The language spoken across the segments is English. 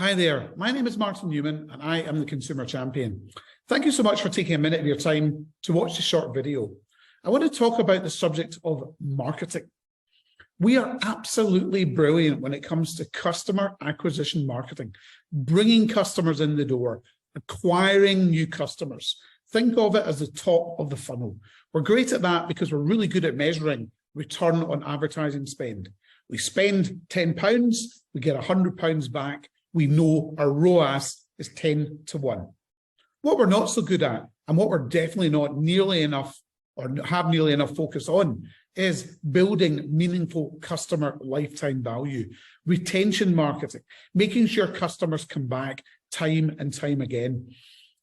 Hi there, my name is Martin Newman and I am the Consumer Champion. Thank you so much for taking a minute of your time to watch this short video. I want to talk about the subject of marketing. We are absolutely brilliant when it comes to customer acquisition marketing, bringing customers in the door, acquiring new customers. Think of it as the top of the funnel. We're great at that because we're really good at measuring return on advertising spend. We spend £10, we get £100 back. We know our ROAS is 10 to 1. What we're not so good at, and what we're definitely not nearly enough or have nearly enough focus on, is building meaningful customer lifetime value, retention marketing, making sure customers come back time and time again.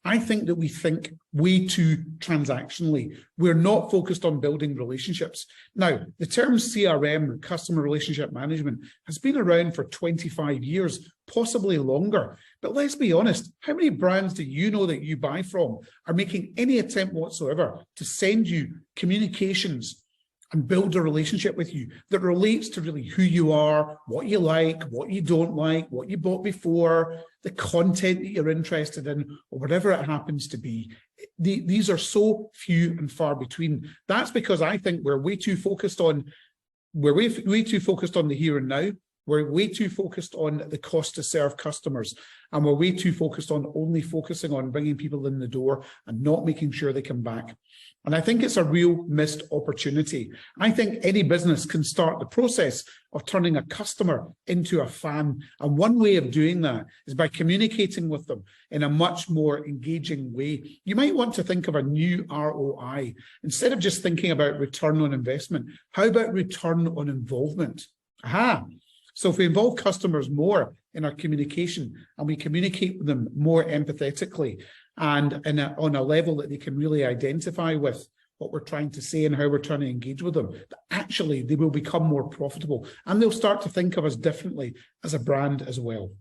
I think that we think way too transactionally. We're not focused on building relationships. Now, the term CRM, customer relationship management, has been around for 25 years, possibly longer. But let's be honest, how many brands do you know that you buy from are making any attempt whatsoever to send you communications and build a relationship with you that relates to really who you are, what you like, what you don't like, what you bought before, the content that you're interested in, or whatever it happens to be. These are so few and far between. That's because I think we're way too focused on the here and now. We're way too focused on the cost to serve customers, and we're way too focused on only focusing on bringing people in the door and not making sure they come back. And I think it's a real missed opportunity. I think any business can start the process of turning a customer into a fan. And one way of doing that is by communicating with them in a much more engaging way. You might want to think of a new ROI. Instead of just thinking about return on investment, how about return on involvement? Aha. So if we involve customers more in our communication and we communicate with them more empathetically and on a level that they can really identify with what we're trying to say and how we're trying to engage with them, actually they will become more profitable and they'll start to think of us differently as a brand as well.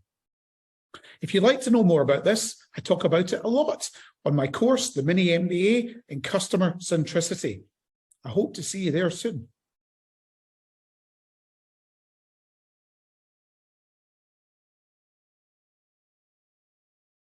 If you'd like to know more about this, I talk about it a lot on my course, the Mini MBA in Customer Centricity. I hope to see you there soon.